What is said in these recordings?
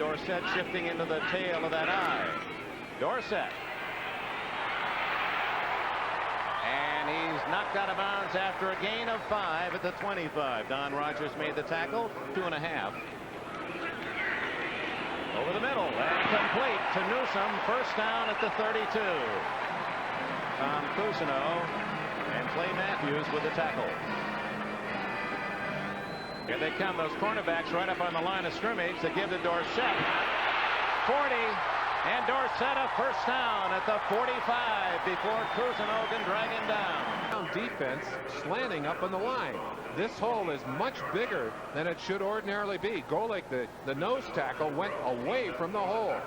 Dorsett shifting into the tail of that eye. Dorsett. And he's knocked out of bounds after a gain of 5 at the 25. Don Rogers made the tackle. 2.5. Over the middle and complete to Newsome. First down at the 32. Tom Cousineau and Clay Matthews with the tackle. Here they come, those cornerbacks right up on the line of scrimmage to give to Dorsett. 40, and Dorsett a first down at the 45 before Cousineau can drag him down. Defense slanting up on the line. This hole is much bigger than it should ordinarily be. Golick, the nose tackle, went away from the hole.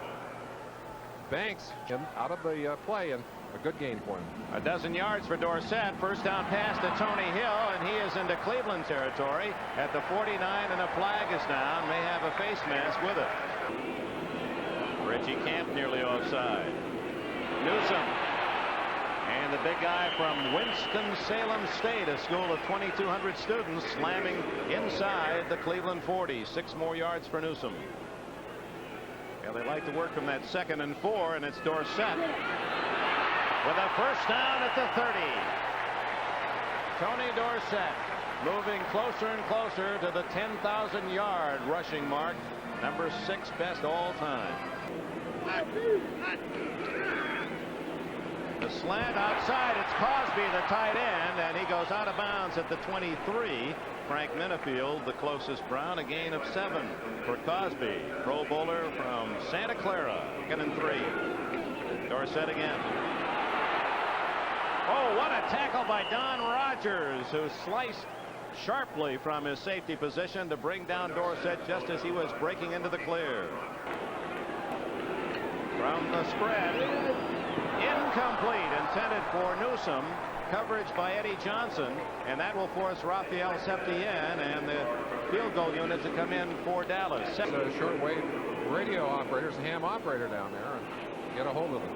Banks him out of the play, and a good gain for him. A dozen yards for Dorsett. First down pass to Tony Hill, and he is into Cleveland territory at the 49, and a flag is down. May have a face mask with it. Reggie Camp nearly offside. Newsome. And the big guy from Winston-Salem State, a school of 2,200 students, slamming inside the Cleveland 40. 6 more yards for Newsome. Yeah, they like to work from that 2nd and 4, and it's Dorsett with a first down at the 30. Tony Dorsett moving closer and closer to the 10,000-yard rushing mark. Number 6 best all time. The slant outside, it's Cosby, the tight end, and he goes out of bounds at the 23. Frank Minifield, the closest Brown, a gain of 7 for Cosby. Pro Bowler from Santa Clara. 2nd and 3. Dorsett again. Oh, what a tackle by Don Rogers, who sliced sharply from his safety position to bring down Dorsett just as he was breaking into the clear. From the spread, incomplete, intended for Newsome. Coverage by Eddie Johnson, and that will force Raphael Septien and the field goal unit to come in for Dallas. The shortwave radio operators, ham operator down there, and get a hold of them.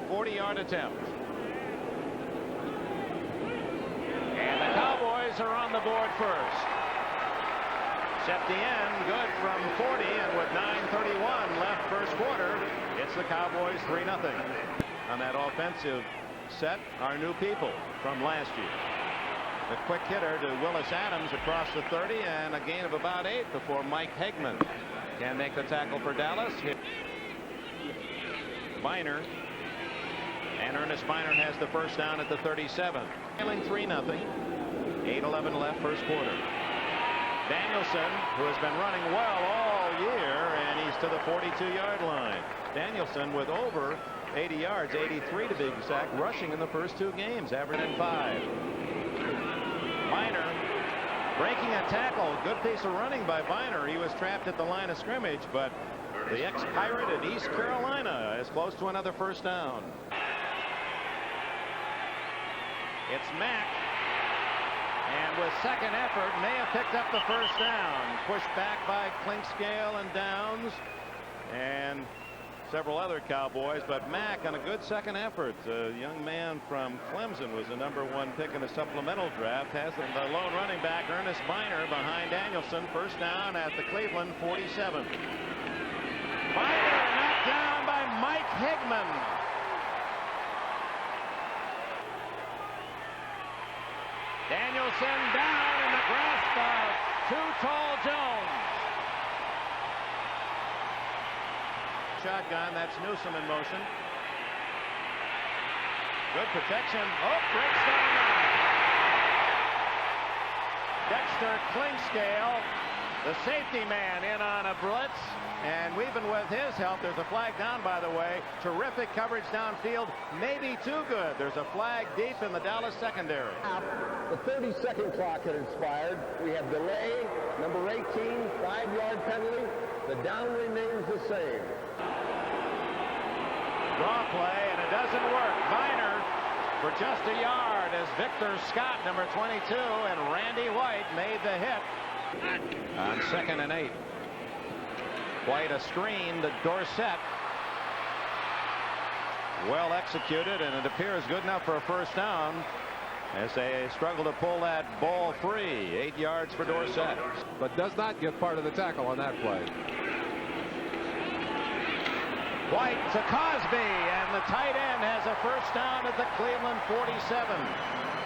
40-yard attempt. And the Cowboys are on the board first. Septien good from 40, and with 9:31 left first quarter, it's the Cowboys 3-0. On that offensive set, our new people from last year. The quick hitter to Willis Adams across the 30, and a gain of about 8 before Mike Hegman can make the tackle for Dallas. Biner, and Ernest Biner has the first down at the 37. Trailing 3-0. 8:11 left first quarter. Danielson, who has been running well all year, and he's to the 42-yard line. Danielson with over 80 yards, 83 to be exact, rushing in the first 2 games, averaging 5. Biner breaking a tackle. Good piece of running by Biner. He was trapped at the line of scrimmage, but the ex-Pirate at East Carolina is close to another first down. It's Mack, and with second effort may have picked up the first down. Pushed back by Clinkscale and Downs and several other Cowboys, but Mack on a good second effort. A young man from Clemson was the #1 pick in the supplemental draft. Has the lone running back Ernest Biner behind Danielson. First down at the Cleveland 47. Biner knocked down by Mike Hegman. Danielson down in the grasp of too tall Jones. Shotgun, that's Newsome in motion. Good protection. Oh, breaks down. Dexter Clinkscale, the safety man, in on a blitz, and even with his help, there's a flag down, by the way. Terrific coverage downfield, maybe too good. There's a flag deep in the Dallas secondary. The 30-second clock had expired. We have delay, number 18, 5-yard penalty. The down remains the same. Draw play, and it doesn't work. Biner for just a yard as Victor Scott, number 22, and Randy White made the hit on 2nd and 8. Quite a screen to Dorsett. Well executed, and it appears good enough for a first down as they struggle to pull that ball free. 8 yards for Dorsett. But does not get part of the tackle on that play. White to Cosby, and the tight end has a first down at the Cleveland 47.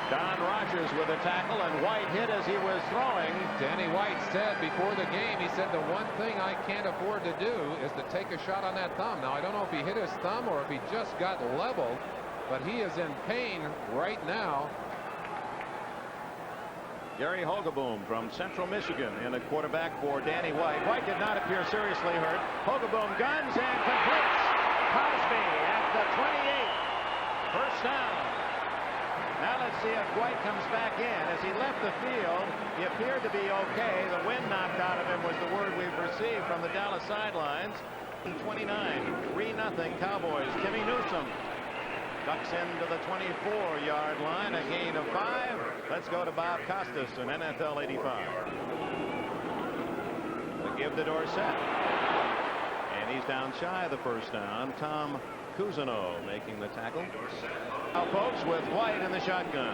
Don Rogers with a tackle, and White hit as he was throwing. Danny White said before the game, he said, the one thing I can't afford to do is to take a shot on that thumb. Now, I don't know if he hit his thumb or if he just got leveled, but he is in pain right now. Gary Hogeboom from Central Michigan in a quarterback for Danny White. White did not appear seriously hurt. Hogeboom guns and completes. Cosby at the 28. First down. Now let's see if White comes back in. As he left the field, he appeared to be okay. The wind knocked out of him was the word we've received from the Dallas sidelines. 29, 3-0 Cowboys. Timmy Newsome ducks into the 24-yard line, a gain of 5. Let's go to Bob Costas in NFL 85. The give to Dorsett. And he's down shy of the first down. Tom Cousineau making the tackle. Now, folks, with White in the shotgun.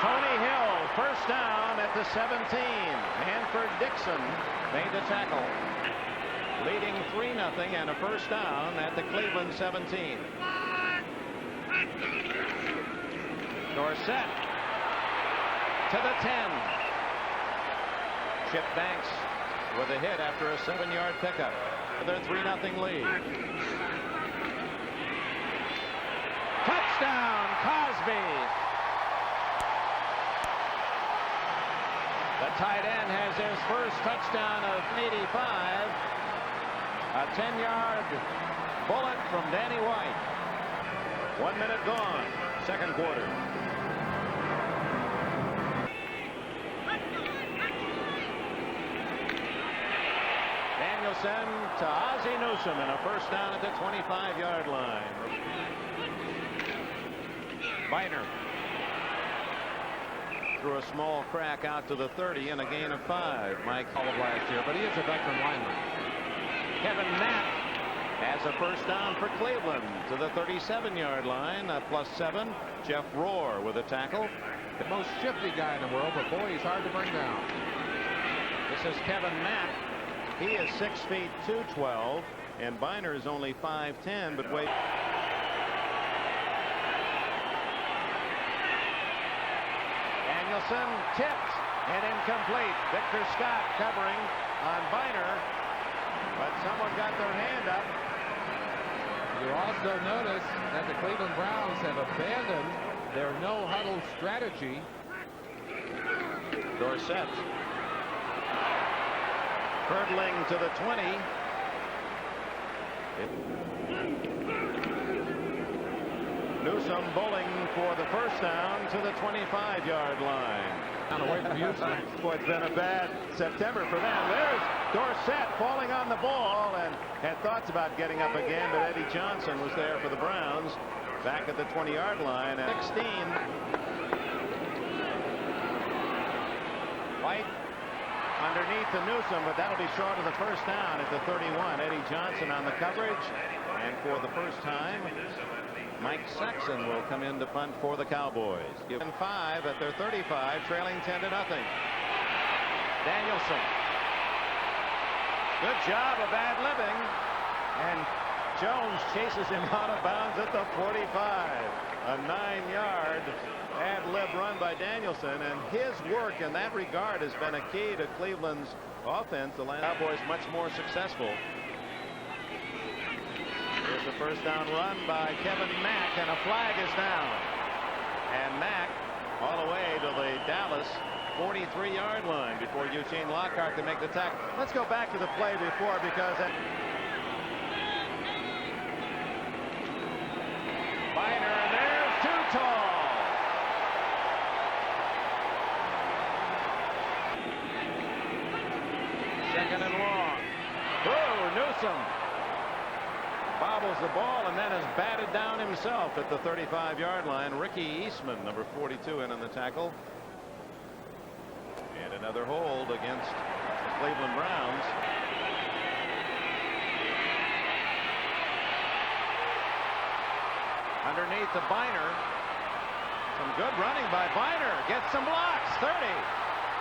Tony Hill, first down at the 17. Hanford Dixon made the tackle. Leading 3-0 and a first down at the Cleveland 17. Dorsett to the 10. Chip Banks with a hit after a 7-yard pickup. Their 3-0 lead. Touchdown, Cosby. The tight end has his first touchdown of 85. A 10-yard bullet from Danny White. 1 minute gone, second quarter. Danielson to Ozzie Newsome, and a first down at the 25-yard line. Biner threw a small crack out to the 30 and a gain of 5. Mike All of last year, but he is a veteran lineman. Kevin Mack has a first down for Cleveland to the 37-yard line. +7. Jeff Rohr with a tackle. The most shifty guy in the world, but boy, he's hard to bring down. This is Kevin Mack. He is 6 feet 212, and Biner is only 5'10", but wait. Danielson tipped and incomplete. Victor Scott covering on Biner, but someone got their hand up. You also notice that the Cleveland Browns have abandoned their no-huddle strategy. Dorsett hurdling to the 20. Newsome bowling for the first down to the 25-yard line. Down away from Houston. Boy, it's been a bad September for them. There's Dorsett falling on the ball and had thoughts about getting up again, but Eddie Johnson was there for the Browns back at the 20-yard line at 16. White underneath to Newsome, but that'll be short of the first down at the 31. Eddie Johnson on the coverage, and for the first time, Mike Saxon will come in to punt for the Cowboys. Given 5 at their 35, trailing 10-0. Danielson. Good job of ad-libbing, and Jones chases him out of bounds at the 45. A 9-yard ad-lib run by Danielson, and his work in that regard has been a key to Cleveland's offense. The Cowboys much more successful. Here's the first down run by Kevin Mack, and a flag is down. And Mack all the way to the Dallas 43-yard line before Eugene Lockhart can make the tackle. Let's go back to the play before, because Biner, and there's too tall. Second and long. Oh, Newsome bobbles the ball and then is batted down himself at the 35-yard line. Ricky Eastman, number 42, in on the tackle. And another hold against the Cleveland Browns. Underneath the Biner. Some good running by Biner. Gets some blocks. 30.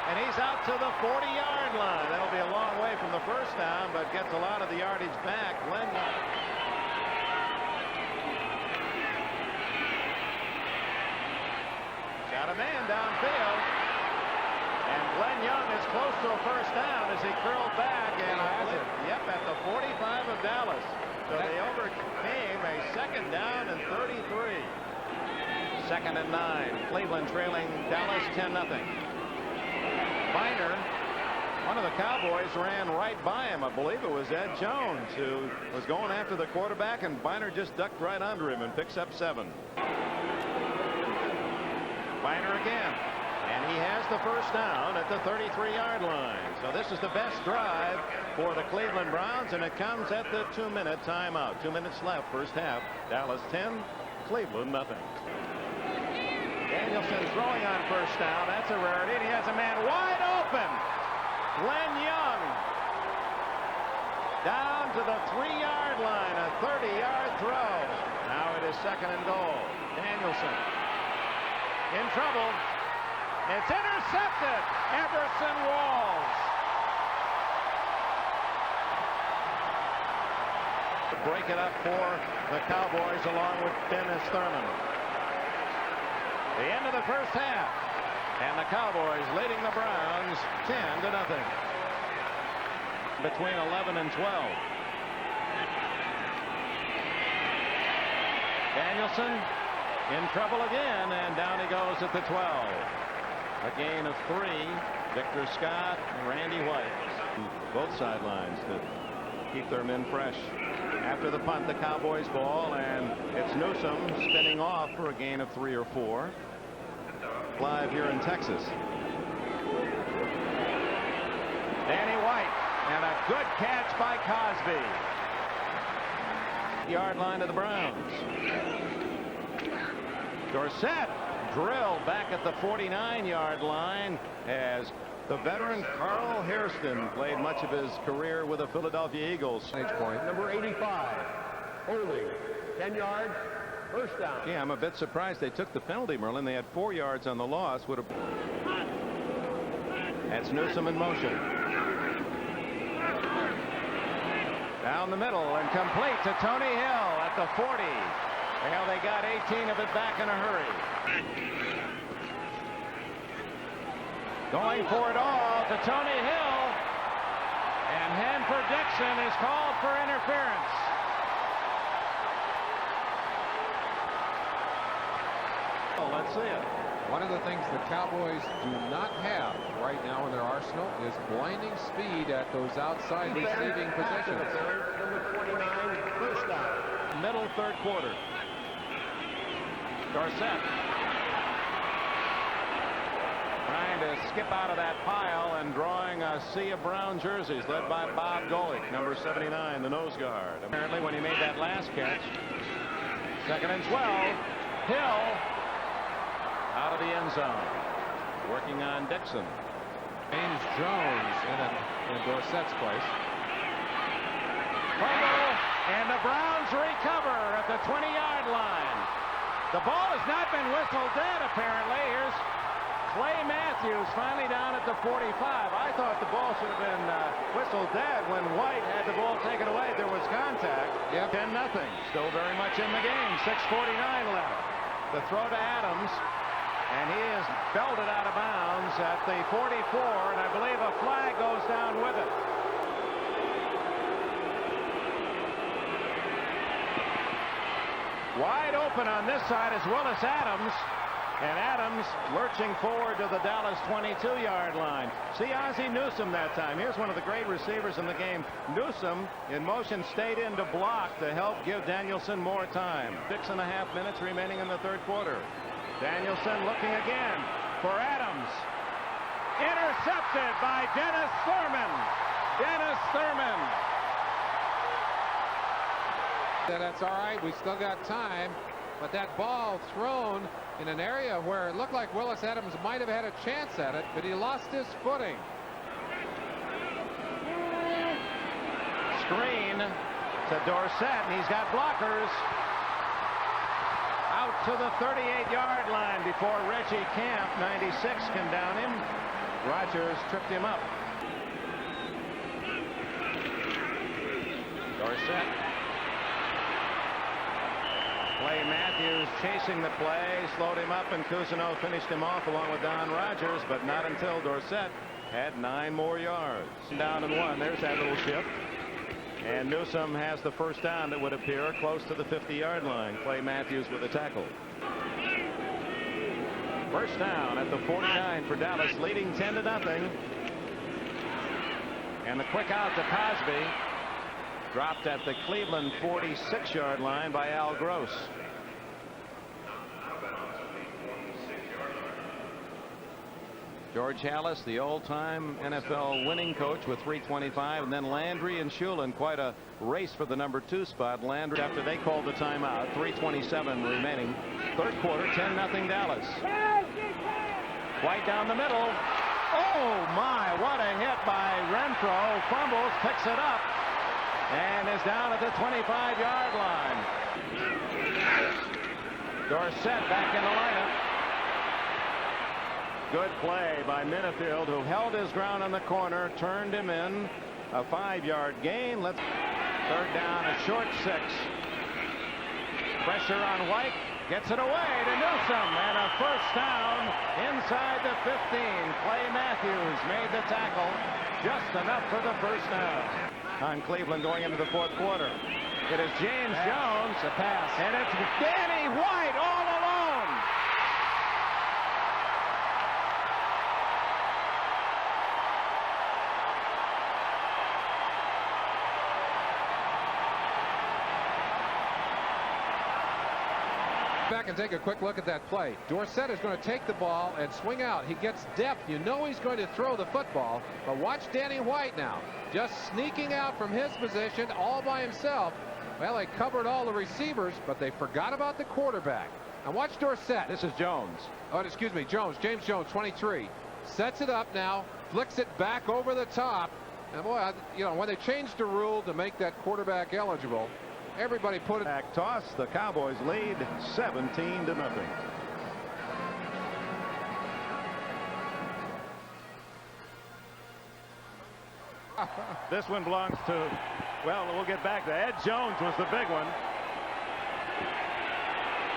and he's out to the 40-yard line. That'll be a long way from the first down, but gets a lot of the yardage back. Glenn Young. Got a man downfield, and Glenn Young is close to a first down as he curled back, and at the 45 of Dallas. So they overcame a second down and 33. Second and 9. Cleveland trailing Dallas 10-0. Biner, one of the Cowboys, ran right by him. I believe it was Ed Jones who was going after the quarterback, and Biner just ducked right under him and picks up 7. Biner again, and he has the first down at the 33-yard line. So this is the best drive for the Cleveland Browns, and it comes at the 2-minute timeout. 2 minutes left, first half. Dallas 10, Cleveland nothing. Danielson throwing on first down. That's a rarity, and he has a man wide open. Glenn Young down to the 3-yard line, a 30-yard throw. Now it is second and goal. Danielson in trouble. It's intercepted. Everson Walls. Break it up for the Cowboys along with Dennis Thurman. The end of the first half, and the Cowboys leading the Browns 10-0. Between 11 and 12. Danielson in trouble again, and down he goes at the 12. A gain of 3. Victor Scott and Randy White. Both sidelines to keep their men fresh. After the punt, the Cowboys ball, and it's Newsome spinning off for a gain of 3 or 4. Live here in Texas. Danny White, and a good catch by Cosby. Yard line of the Browns. Dorsett drilled back at the 49-yard line as the veteran Carl Hairston played much of his career with the Philadelphia Eagles. Number 85, holding, 10 yards, first down. Yeah, I'm a bit surprised they took the penalty, Merlin. They had 4 yards on the loss. That's Newsome in motion. Down the middle and complete to Tony Hill at the 40. Well, they got 18 of it back in a hurry. Going for it all to Tony Hill, and Hanford Dixon is called for interference. Oh, let's see it. One of the things the Cowboys do not have right now in their arsenal is blinding speed at those outside receiving positions. Number 29, first down. Middle third quarter. Dorsett trying to skip out of that pile and drawing a sea of brown jerseys led by Bob Golick, number 79, the nose guard. Apparently when he made that last catch. Second and 12. Hill out of the end zone. Working on Dixon. James Jones in Dorsett's place. Fumble, and the Browns recover at the 20-yard line. The ball has not been whistled dead, apparently. Here's Clay Matthews finally down at the 45. I thought the ball should have been whistled dead when White had the ball taken away. There was contact. Yep. 10-0. Still very much in the game. 6:49 left. The throw to Adams, and he is belted out of bounds at the 44, and I believe a flag goes down with it. Wide open on this side is Willis Adams, and Adams lurching forward to the Dallas 22-yard line. See Ozzie Newsome that time. Here's one of the great receivers in the game. Newsome in motion stayed in to block to help give Danielson more time. 6.5 minutes remaining in the third quarter. Danielson looking again for Adams. Intercepted by Dennis Thurman. Dennis Thurman. That's all right. We still got time. But that ball thrown in an area where it looked like Willis Adams might have had a chance at it, but he lost his footing. Screen to Dorsett, and he's got blockers. Out to the 38-yard line before Reggie Camp, 96, can down him. Rogers tripped him up. Dorsett. Clay Matthews chasing the play, slowed him up, and Cousineau finished him off along with Don Rogers, but not until Dorsett had 9 more yards. Down and 1. There's that little shift. And Newsome has the first down that would appear close to the 50-yard line. Clay Matthews with a tackle. First down at the 49 for Dallas, leading 10-0. And the quick out to Cosby. Dropped at the Cleveland 46-yard line by Al Gross. George Halas, the old-time NFL winning coach with 325, and then Landry and Shulin, quite a race for the number 2 spot. Landry, after they called the timeout, 3:27 remaining. Third quarter, 10-0 Dallas. White down the middle. Oh my, what a hit by Renfro. Fumbles, picks it up, and is down at the 25-yard line. Dorsett back in the lineup. Good play by Minifield, who held his ground on the corner, turned him in. A 5-yard gain. Third down, a short 6. Pressure on White. Gets it away to Newsome, and a first down inside the 15. Clay Matthews made the tackle. Just enough for the first down. On Cleveland going into the fourth quarter. It is James Jones. A pass. And it's Danny White all alone. Back and take a quick look at that play. Dorsett is going to take the ball and swing out. He gets depth. You know he's going to throw the football. But watch Danny White now. Just sneaking out from his position all by himself. Well, they covered all the receivers, but they forgot about the quarterback. Now watch Dorsett. This is Jones. Oh, excuse me, Jones. James Jones, 23. Sets it up now. Flicks it back over the top. And boy, you know, when they changed the rule to make that quarterback eligible, everybody put it back toss. The Cowboys lead 17-0. This one belongs to, well, we'll get back to Ed Jones was the big one.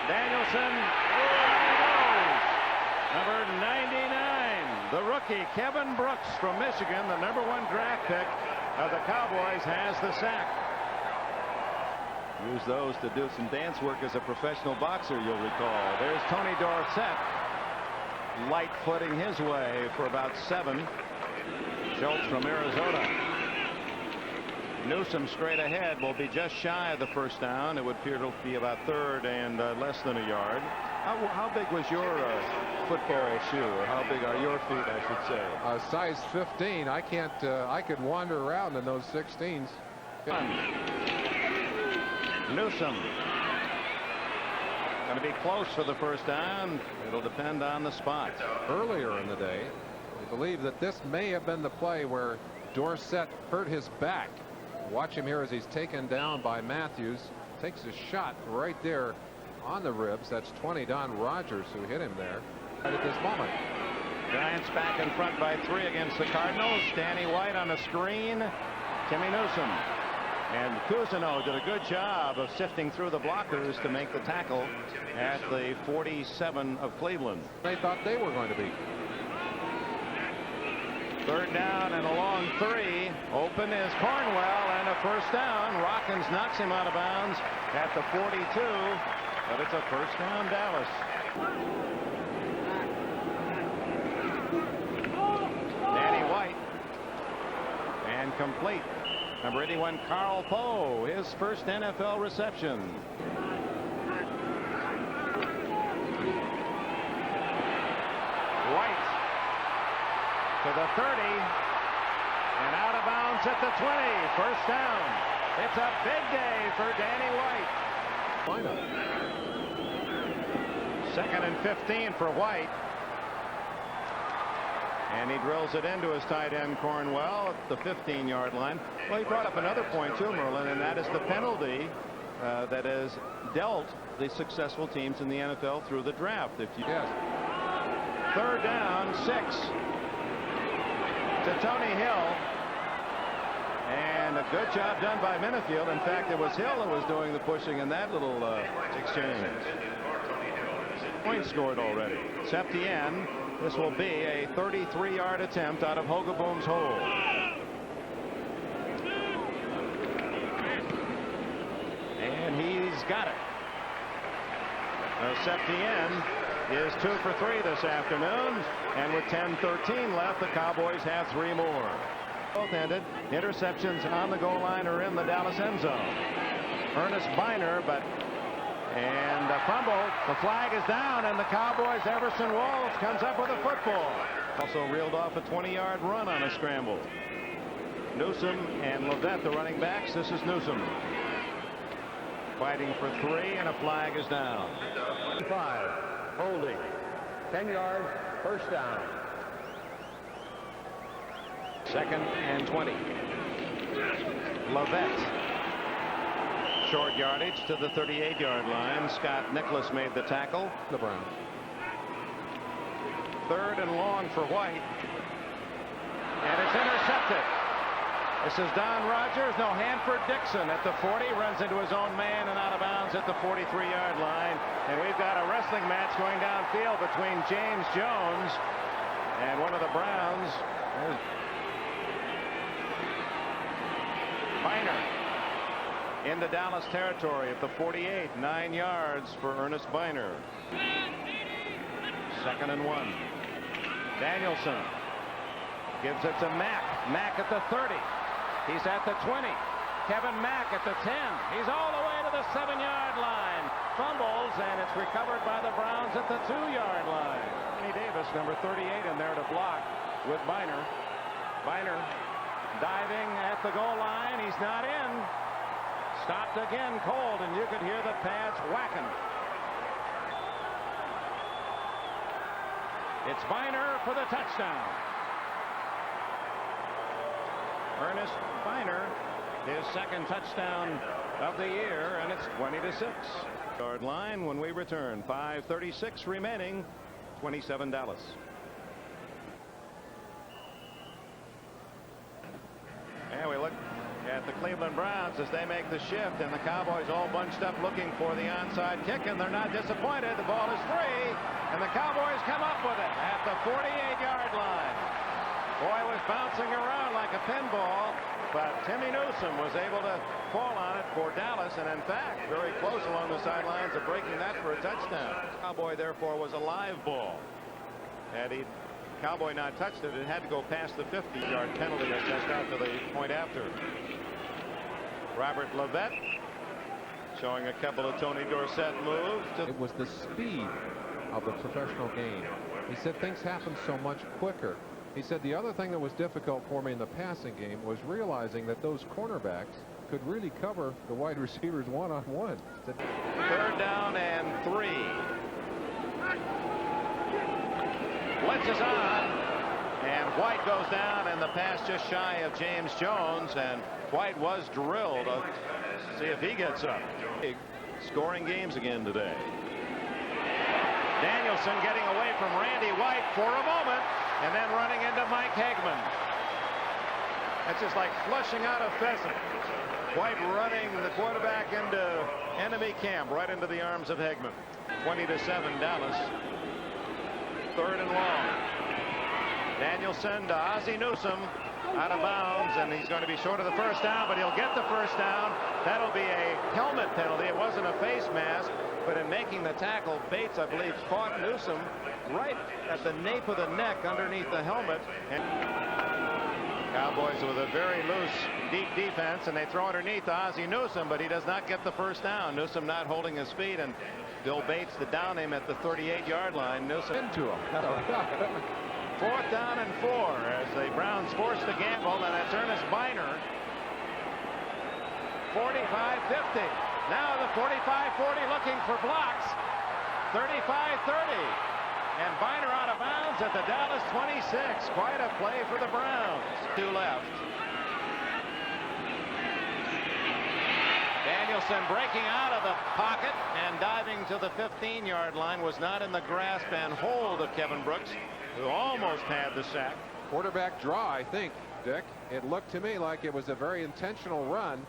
Danielson, number 99, the rookie Kevin Brooks from Michigan, the number 1 draft pick of the Cowboys, has the sack. Use those to do some dance work as a professional boxer, you'll recall. There's Tony Dorsett, light footing his way for about 7. Schultz from Arizona. Newsome straight ahead will be just shy of the first down. It would appear to be about 3rd and less than a yard. How big was your football shoe, or how big are your feet, I should say? Size 15. I can't. I could wander around in those 16s. Newsome going to be close for the first down. It'll depend on the spot. Earlier in the day, we believe that this may have been the play where Dorsett hurt his back. Watch him here as he's taken down by Matthews. Takes a shot right there on the ribs. That's 20 Don Rogers who hit him there right at this moment. Giants back in front by 3 against the Cardinals. Danny White on the screen. Timmy Newsome. And Cousineau did a good job of sifting through the blockers to make the tackle at the 47 of Cleveland. They thought they were going to be. Third down and a long 3. Open is Cornwell, and a first down. Rockins knocks him out of bounds at the 42, but it's a first down Dallas. Danny White, and complete. Number 81, Carl Poe, his first NFL reception. White to the 30, and out of bounds at the 20. First down. It's a big day for Danny White. Second and 15 for White. And he drills it into his tight end Cornwell at the 15-yard line. Well, he brought up another point too, Merlin, and that is the penalty that has dealt the successful teams in the NFL through the draft. If you Yes. Third down, 6. to Tony Hill. And a good job done by Minifield. In fact, it was Hill who was doing the pushing in that little exchange. Point scored already. Septien. This will be a 33-yard attempt out of Hogaboom's hole. And he's got it. Now Septien is 2 for 3 this afternoon. And with 10:13 left, the Cowboys have 3 more. Both-handed interceptions on the goal line or in the Dallas end zone. Ernest Biner, and a fumble. The flag is down, and the Cowboys' Everson Walls comes up with a football. Also reeled off a 20-yard run on a scramble. Newsom and Levette, the running backs. This is Newsom fighting for 3, and a flag is down. 5, holding, 10 yards, first down. 2nd and 20. Levette. Short yardage to the 38-yard line. Scott Nicholas made the tackle. The Browns. 3rd and long for White. And it's intercepted. This is Don Rogers. No, Hanford Dixon at the 40 runs into his own man and out of bounds at the 43-yard line. And we've got a wrestling match going downfield between James Jones and one of the Browns. There's Biner into Dallas territory at the 48. 9 yards for Ernest Biner. 2nd and 1. Danielson gives it to Mack. Mack at the 30. He's at the 20. Kevin Mack at the 10. He's all the way to the 7-yard line. Fumbles, and it's recovered by the Browns at the 2-yard line. Anthony Davis, number 38, in there to block with Biner. Biner diving at the goal line. He's not in. Stopped again cold, and you could hear the pads whacking. It's Biner for the touchdown. Ernest Biner, his 2nd touchdown of the year, and it's 20-6. Yard line when we return. 5:36 remaining. 27 Dallas. And we look at the Cleveland Browns as they make the shift, and the Cowboys all bunched up looking for the onside kick, and they're not disappointed. The ball is free, and the Cowboys come up with it at the 48-yard line. Boy, was bouncing around like a pinball, but Timmy Newsom was able to fall on it for Dallas, and in fact very close along the sidelines of breaking that for a touchdown. Cowboy therefore was a live ball. Had he Cowboy not touched it, it had to go past the 50-yard penalty assessed out to the point after. Robert Levette showing a couple of Tony Dorsett moves. It was the speed of the professional game. He said things happen so much quicker. He said the other thing that was difficult for me in the passing game was realizing that those cornerbacks could really cover the wide receivers one-on-one. 3rd down and 3. Blitz is on, and White goes down, and the pass just shy of James Jones, and White was drilled. See if he gets up. Scoring games again today. Danielson getting away from Randy White for a moment, and then running into Mike Hagman. That's just like flushing out a pheasant. White running the quarterback into enemy camp, right into the arms of Hagman. 20-7 Dallas. 3rd and long. Danielson to Ozzie Newsom, out of bounds, and he's going to be short of the first down, but he'll get the first down. That'll be a helmet penalty. It wasn't a face mask, but in making the tackle, Bates, I believe, caught Newsom right at the nape of the neck underneath the helmet. And Cowboys with a very loose, deep defense, and they throw underneath Ozzie Newsom, but he does not get the first down. Newsom not holding his feet, and Bill Bates to down him at the 38-yard line. Newsom into him. 4th down and 4 as the Browns force the gamble, and it's Ernest Biner. 45-50. Now the 45-40 looking for blocks. 35-30. And Biner out of bounds at the Dallas 26. Quite a play for the Browns. 2 left. Danielson breaking out of the pocket and diving to the 15-yard line, was not in the grasp and hold of Kevin Brooks, who almost had the sack. Quarterback draw, I think, Dick. It looked to me like it was a very intentional run.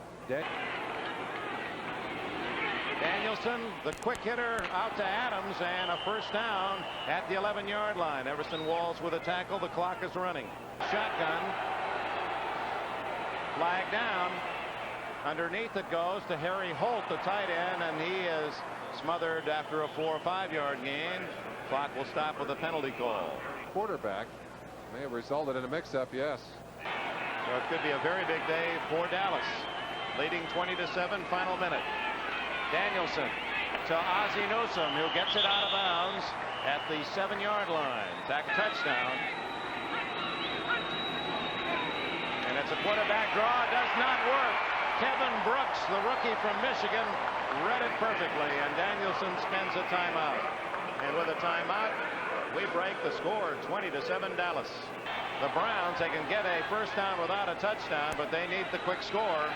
Danielson, the quick hitter, out to Adams, and a first down at the 11-yard line. Everson Walls with a tackle. The clock is running. Shotgun. Flag down. Underneath it goes to Harry Holt, the tight end, and he is smothered after a 4 or 5 yard gain. Clock will stop with a penalty call. Quarterback may have resulted in a mix-up, yes. So it could be a very big day for Dallas. Leading 20-7, final minute. Danielson to Ozzie Newsome, who gets it out of bounds at the 7-yard line. Back touchdown. And it's a quarterback draw. It does not work. Kevin Brooks, the rookie from Michigan, read it perfectly, and Danielson spends a timeout. And with a timeout, we break the score, 20-7 Dallas. The Browns, they can get a first down without a touchdown, but they need the quick score.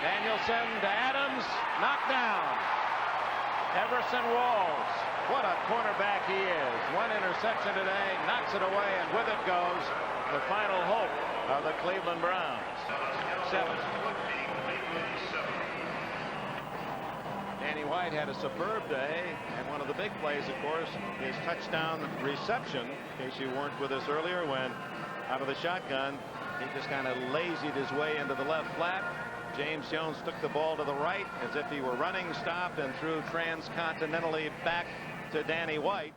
Danielson to Adams, knocked down. Everson Walls, what a cornerback he is. One interception today, knocks it away, and with it goes the final hope of the Cleveland Browns. 7. Danny White had a superb day, and one of the big plays, of course, is touchdown reception. In case you weren't with us earlier, when out of the shotgun, he just kind of lazied his way into the left flat. James Jones took the ball to the right as if he were running, stopped, and threw transcontinentally back to Danny White.